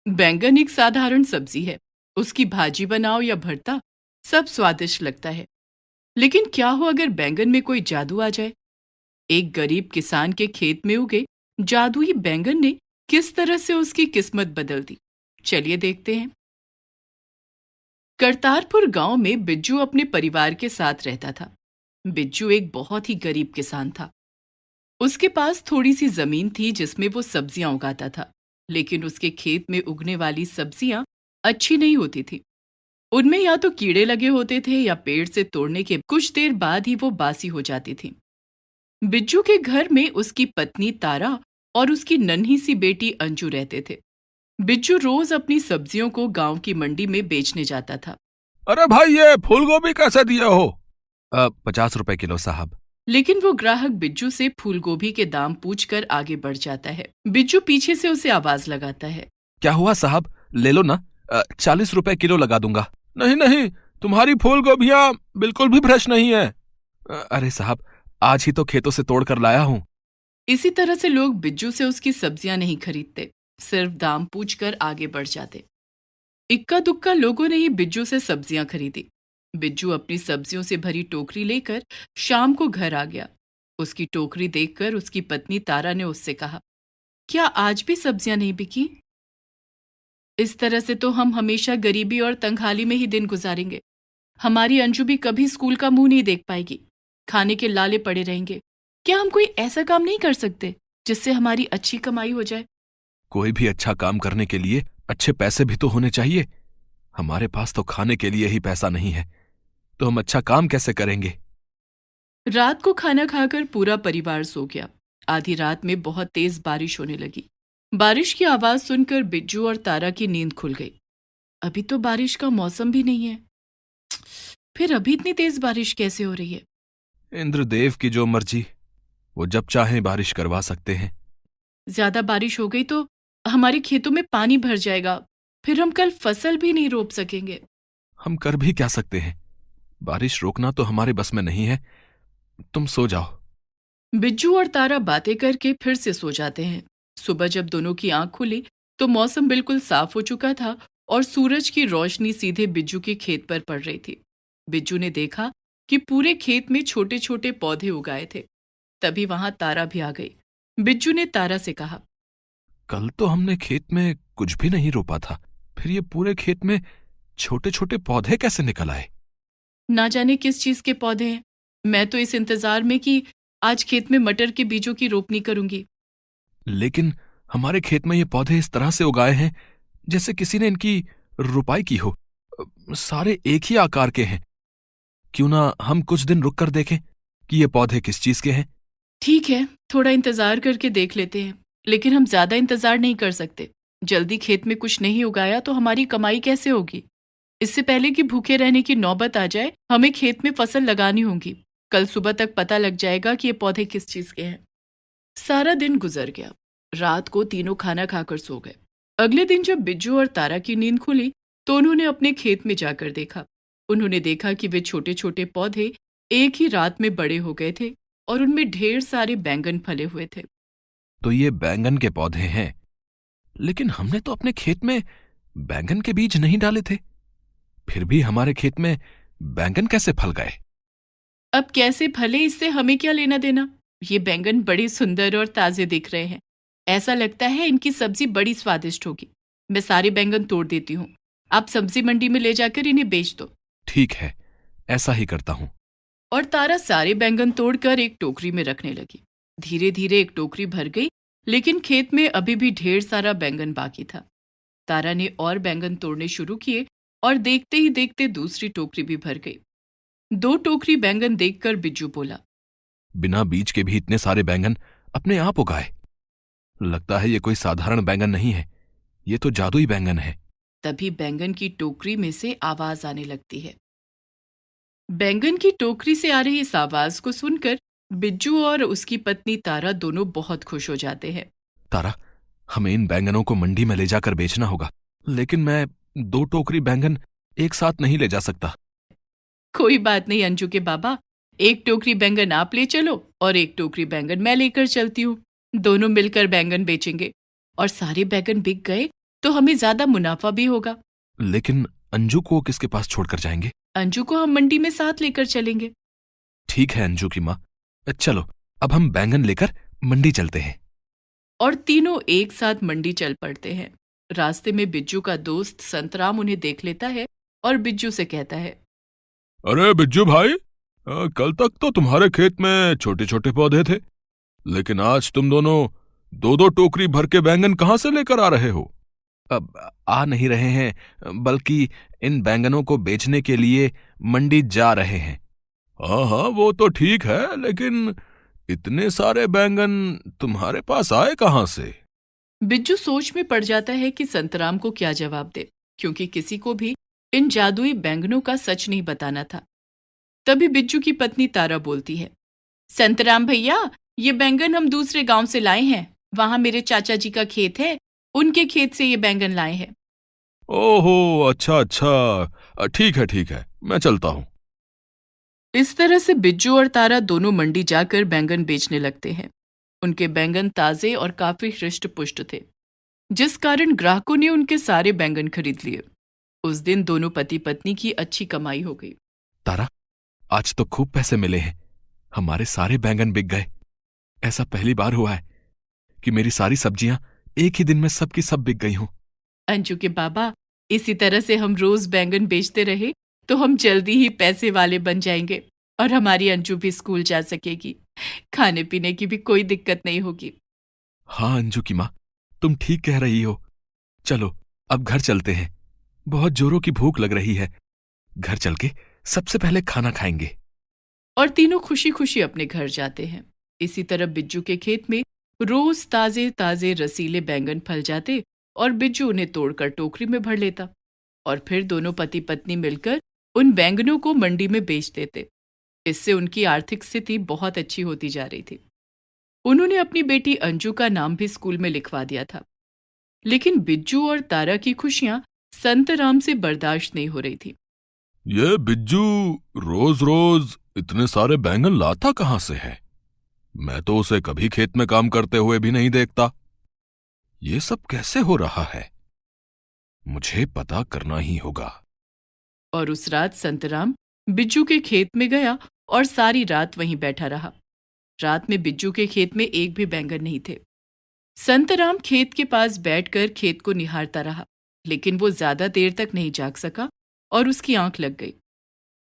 बैंगन एक साधारण सब्जी है। उसकी भाजी बनाओ या भरता, सब स्वादिष्ट लगता है। लेकिन क्या हो अगर बैंगन में कोई जादू आ जाए? एक गरीब किसान के खेत में उगे जादुई बैंगन ने किस तरह से उसकी किस्मत बदल दी, चलिए देखते हैं। करतारपुर गांव में बिज्जू अपने परिवार के साथ रहता था। बिज्जू एक बहुत ही गरीब किसान था। उसके पास थोड़ी सी जमीन थी जिसमें वो सब्जियां उगाता था, लेकिन उसके खेत में उगने वाली सब्जियां अच्छी नहीं होती थी। उनमें या तो कीड़े लगे होते थे या पेड़ से तोड़ने के कुछ देर बाद ही वो बासी हो जाती थी। बिज्जू के घर में उसकी पत्नी तारा और उसकी नन्ही सी बेटी अंजू रहते थे। बिज्जू रोज अपनी सब्जियों को गांव की मंडी में बेचने जाता था। अरे भाई, ये फूल गोभी कैसे दिए हो? 50 रुपए किलो साहब। लेकिन वो ग्राहक बिज्जू से फूलगोभी के दाम पूछकर आगे बढ़ जाता है। बिज्जू पीछे से उसे आवाज लगाता है। क्या हुआ साहब, ले लो ना। 40 रुपए किलो लगा दूंगा। नहीं नहीं, तुम्हारी फूल गोभियां बिल्कुल भी फ्रेश नहीं है। अरे साहब, आज ही तो खेतों से तोड़ कर लाया हूँ। इसी तरह से लोग बिज्जू से उसकी सब्जियां नहीं खरीदते, सिर्फ दाम पूछकर आगे बढ़ जाते। इक्का दुक्का लोगों ने ही बिज्जू से सब्जियां खरीदी। बिज्जू अपनी सब्जियों से भरी टोकरी लेकर शाम को घर आ गया। उसकी टोकरी देखकर उसकी पत्नी तारा ने उससे कहा, क्या आज भी सब्जियां नहीं बिकी? इस तरह से तो हम हमेशा गरीबी और तंगहाली में ही दिन गुजारेंगे। हमारी अंजू भी कभी स्कूल का मुंह नहीं देख पाएगी, खाने के लाले पड़े रहेंगे। क्या हम कोई ऐसा काम नहीं कर सकते जिससे हमारी अच्छी कमाई हो जाए? कोई भी अच्छा काम करने के लिए अच्छे पैसे भी तो होने चाहिए। हमारे पास तो खाने के लिए ही पैसा नहीं है, तो हम अच्छा काम कैसे करेंगे? रात को खाना खाकर पूरा परिवार सो गया। आधी रात में बहुत तेज बारिश होने लगी। बारिश की आवाज सुनकर बिज्जू और तारा की नींद खुल गई। अभी तो बारिश का मौसम भी नहीं है, फिर अभी इतनी तेज बारिश कैसे हो रही है? इंद्रदेव की जो मर्जी, वो जब चाहें बारिश करवा सकते हैं। ज्यादा बारिश हो गई तो हमारे खेतों में पानी भर जाएगा, फिर हम कल फसल भी नहीं रोप सकेंगे। हम कर भी क्या सकते हैं? बारिश रोकना तो हमारे बस में नहीं है। तुम सो जाओ। बिज्जू और तारा बातें करके फिर से सो जाते हैं। सुबह जब दोनों की आंख खुली तो मौसम बिल्कुल साफ हो चुका था और सूरज की रोशनी सीधे बिज्जू के खेत पर पड़ रही थी। बिज्जू ने देखा कि पूरे खेत में छोटे छोटे पौधे उगाए थे। तभी वहां तारा भी आ गई। बिज्जू ने तारा से कहा, कल तो हमने खेत में कुछ भी नहीं रोपा था, फिर ये पूरे खेत में छोटे छोटे पौधे कैसे निकल आए? ना जाने किस चीज के पौधे हैं। मैं तो इस इंतजार में कि आज खेत में मटर के बीजों की रोपनी करूंगी। लेकिन हमारे खेत में ये पौधे इस तरह से उगाए हैं जैसे किसी ने इनकी रुपाई की हो। सारे एक ही आकार के हैं। क्यों ना हम कुछ दिन रुक कर देखें कि ये पौधे किस चीज के हैं? ठीक है, थोड़ा इंतजार करके देख लेते हैं, लेकिन हम ज्यादा इंतजार नहीं कर सकते। जल्दी खेत में कुछ नहीं उगाया तो हमारी कमाई कैसे होगी? इससे पहले कि भूखे रहने की नौबत आ जाए, हमें खेत में फसल लगानी होगी। कल सुबह तक पता लग जाएगा कि ये पौधे किस चीज के हैं। सारा दिन गुजर गया। रात को तीनों खाना खाकर सो गए। अगले दिन जब बिज्जू और तारा की नींद खुली तो उन्होंने अपने खेत में जाकर देखा। उन्होंने देखा कि वे छोटे छोटे पौधे एक ही रात में बड़े हो गए थे और उनमें ढेर सारे बैंगन फले हुए थे। तो ये बैंगन के पौधे हैं, लेकिन हमने तो अपने खेत में बैंगन के बीज नहीं डाले थे। फिर भी हमारे खेत में बैंगन कैसे फल गए? अब कैसे फले इससे हमें क्या लेना देना? ये बैंगन बड़े सुंदर और ताजे दिख रहे हैं। ऐसा लगता है इनकी सब्जी बड़ी स्वादिष्ट होगी। मैं सारे बैंगन तोड़ देती हूँ। आप सब्जी मंडी में ले जाकर इन्हें बेच दो। ठीक है, ऐसा ही करता हूं। और तारा सारे बैंगन तोड़कर एक टोकरी में रखने लगी। धीरे धीरे एक टोकरी भर गई, लेकिन खेत में अभी भी ढेर सारा बैंगन बाकी था। तारा ने और बैंगन तोड़ने शुरू किए और देखते ही देखते दूसरी टोकरी भी भर गई। 2 टोकरी बैंगन देखकर बिज्जू बोला, बिना बीज के भी इतने सारे बैंगन अपने आप उगाए। लगता है ये कोई साधारण बैंगन नहीं है, ये तो जादुई बैंगन है। तभी बैंगन की टोकरी में से आवाज आने लगती है। बैंगन की टोकरी से आ रही इस आवाज को सुनकर बिज्जू और उसकी पत्नी तारा दोनों बहुत खुश हो जाते हैं। तारा, हमें इन बैंगनों को मंडी में ले जाकर बेचना होगा, लेकिन मैं 2 टोकरी बैंगन एक साथ नहीं ले जा सकता। कोई बात नहीं अंजू के बाबा, 1 टोकरी बैंगन आप ले चलो और 1 टोकरी बैंगन मैं लेकर चलती हूँ। दोनों मिलकर बैंगन बेचेंगे। और सारे बैंगन बिक गए तो हमें ज्यादा मुनाफा भी होगा। लेकिन अंजू को किसके पास छोड़कर जाएंगे? अंजू को हम मंडी में साथ लेकर चलेंगे। ठीक है अंजू की माँ, चलो अब हम बैंगन लेकर मंडी चलते हैं। और तीनों एक साथ मंडी चल पड़ते हैं। रास्ते में बिज्जू का दोस्त संतराम उन्हें देख लेता है और बिज्जू से कहता है, अरे बिज्जू भाई, कल तक तो तुम्हारे खेत में छोटे छोटे पौधे थे, लेकिन आज तुम दोनों दो दो टोकरी भर के बैंगन कहाँ से लेकर आ रहे हो? अब आ नहीं रहे हैं, बल्कि इन बैंगनों को बेचने के लिए मंडी जा रहे हैं। हाँ हाँ, वो तो ठीक है, लेकिन इतने सारे बैंगन तुम्हारे पास आए कहाँ से? बिज्जू सोच में पड़ जाता है कि संतराम को क्या जवाब दे, क्योंकि किसी को भी इन जादुई बैंगनों का सच नहीं बताना था। तभी बिज्जू की पत्नी तारा बोलती है, संतराम भैया, ये बैंगन हम दूसरे गांव से लाए हैं। वहां मेरे चाचा जी का खेत है, उनके खेत से ये बैंगन लाए हैं। ओहो, अच्छा अच्छा, ठीक है, मैं चलता हूँ। इस तरह से बिज्जू और तारा दोनों मंडी जाकर बैंगन बेचने लगते हैं। उनके बैंगन ताजे और काफी हृष्ट पुष्ट थे, जिस कारण ग्राहकों ने उनके सारे बैंगन खरीद लिए। उस दिन दोनों पति पत्नी की अच्छी कमाई हो गई। तारा, आज तो खूब पैसे मिले हैं, हमारे सारे बैंगन बिक गए। ऐसा पहली बार हुआ है कि मेरी सारी सब्जियां एक ही दिन में सबकी सब बिक गई हों। अंजू के बाबा, इसी तरह से हम रोज बैंगन बेचते रहे तो हम जल्दी ही पैसे वाले बन जाएंगे और हमारी अंजू भी स्कूल जा सकेगी। खाने पीने की भी कोई दिक्कत नहीं होगी। हाँ अंजू की माँ, तुम ठीक कह रही हो। चलो अब घर चलते हैं, बहुत जोरों की भूख लग रही है। घर चल के सबसे पहले खाना खाएंगे। और तीनों खुशी खुशी अपने घर जाते हैं। इसी तरह बिज्जू के खेत में रोज ताजे ताजे रसीले बैंगन फल जाते और बिज्जू उन्हें तोड़कर टोकरी में भर लेता और फिर दोनों पति पत्नी मिलकर उन बैंगनों को मंडी में बेच देते। इससे उनकी आर्थिक स्थिति बहुत अच्छी होती जा रही थी। उन्होंने अपनी बेटी अंजू का नाम भी स्कूल में लिखवा दिया था। लेकिन बिज्जू और तारा की खुशियां संतराम से बर्दाश्त नहीं हो रही थी। ये बिज्जू रोज रोज इतने सारे बैंगन लाता कहाँ से है? मैं तो उसे कभी खेत में काम करते हुए भी नहीं देखता। ये सब कैसे हो रहा है? मुझे पता करना ही होगा। और उस रात संतराम बिज्जू के खेत में गया और सारी रात वहीं बैठा रहा। रात में बिज्जू के खेत में एक भी बैंगन नहीं थे। संतराम खेत के पास बैठकर खेत को निहारता रहा, लेकिन वो ज्यादा देर तक नहीं जाग सका और उसकी आंख लग गई।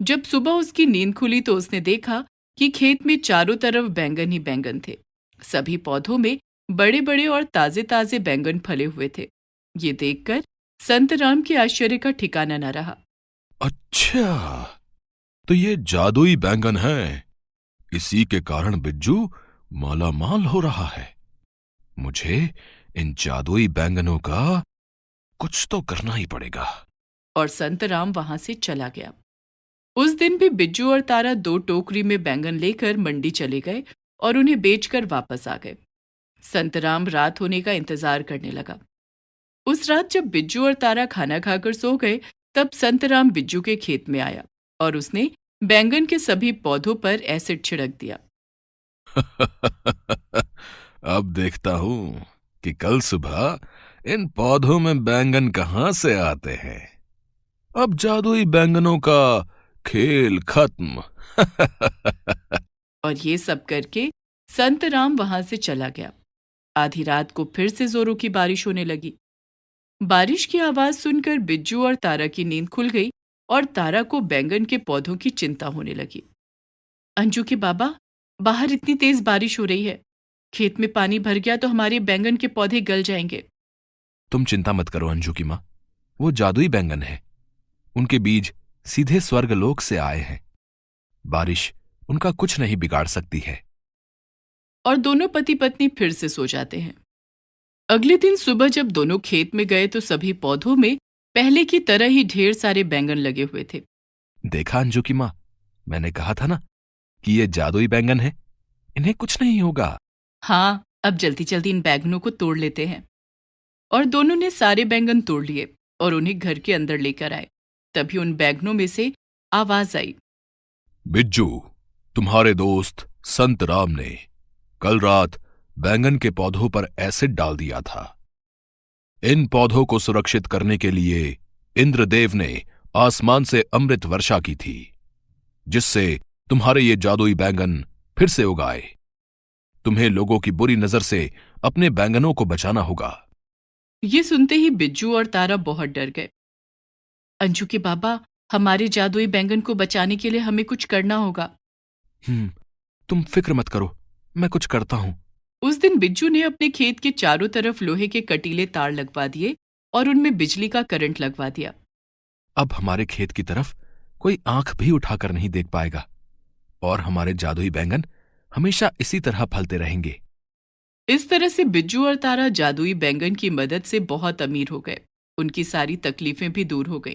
जब सुबह उसकी नींद खुली तो उसने देखा कि खेत में चारों तरफ बैंगन ही बैंगन थे। सभी पौधों में बड़े बड़े और ताजे ताजे बैंगन फले हुए थे। ये देखकर संतराम के आश्चर्य का ठिकाना न रहा। अच्छा, तो ये जादुई बैंगन है, इसी के कारण बिज्जू मालामाल हो रहा है। मुझे इन जादुई बैंगनों का कुछ तो करना ही पड़ेगा। और संतराम वहां से चला गया। उस दिन भी बिज्जू और तारा 2 टोकरी में बैंगन लेकर मंडी चले गए और उन्हें बेचकर वापस आ गए। संतराम रात होने का इंतजार करने लगा। उस रात जब बिज्जू और तारा खाना खाकर सो गए, तब संतराम बिज्जू के खेत में आया और उसने बैंगन के सभी पौधों पर एसिड छिड़क दिया। अब देखता हूं कि कल सुबह इन पौधों में बैंगन कहां से आते हैं। अब जादुई बैंगनों का खेल खत्म। और ये सब करके संतराम वहां से चला गया। आधी रात को फिर से जोरों की बारिश होने लगी। बारिश की आवाज सुनकर बिज्जू और तारा की नींद खुल गई और तारा को बैंगन के पौधों की चिंता होने लगी। अंजू के बाबा, बाहर इतनी तेज बारिश हो रही है, खेत में पानी भर गया तो हमारे बैंगन के पौधे गल जाएंगे। तुम चिंता मत करो अंजू की माँ, वो जादुई बैंगन है। उनके बीज सीधे स्वर्गलोक से आए हैं। बारिश उनका कुछ नहीं बिगाड़ सकती है। और दोनों पति पत्नी फिर से सो जाते हैं। अगले दिन सुबह जब दोनों खेत में गए तो सभी पौधों में पहले की तरह ही ढेर सारे बैंगन लगे हुए थे। देखा अंजू की माँ, मैंने कहा था ना कि ये जादुई बैंगन है, इन्हें कुछ नहीं होगा। हाँ, अब जल्दी जल्दी इन बैंगनों को तोड़ लेते हैं। और दोनों ने सारे बैंगन तोड़ लिए और उन्हें घर के अंदर लेकर आए। तभी उन बैंगनों में से आवाज आई, बिज्जू, तुम्हारे दोस्त संतराम ने कल रात बैंगन के पौधों पर एसिड डाल दिया था। इन पौधों को सुरक्षित करने के लिए इंद्रदेव ने आसमान से अमृत वर्षा की थी, जिससे तुम्हारे ये जादुई बैंगन फिर से उगाए। तुम्हें लोगों की बुरी नजर से अपने बैंगनों को बचाना होगा। ये सुनते ही बिज्जू और तारा बहुत डर गए। अंजू के बाबा, हमारे जादुई बैंगन को बचाने के लिए हमें कुछ करना होगा। तुम फिक्र मत करो, मैं कुछ करता हूं। उस दिन बिज्जू ने अपने खेत के चारों तरफ लोहे के कटीले तार लगवा दिए और उनमें बिजली का करंट लगवा दिया। अब हमारे खेत की तरफ कोई आंख भी उठाकर नहीं देख पाएगा और हमारे जादुई बैंगन हमेशा इसी तरह फलते रहेंगे। इस तरह से बिज्जू और तारा जादुई बैंगन की मदद से बहुत अमीर हो गए। उनकी सारी तकलीफें भी दूर हो गईं।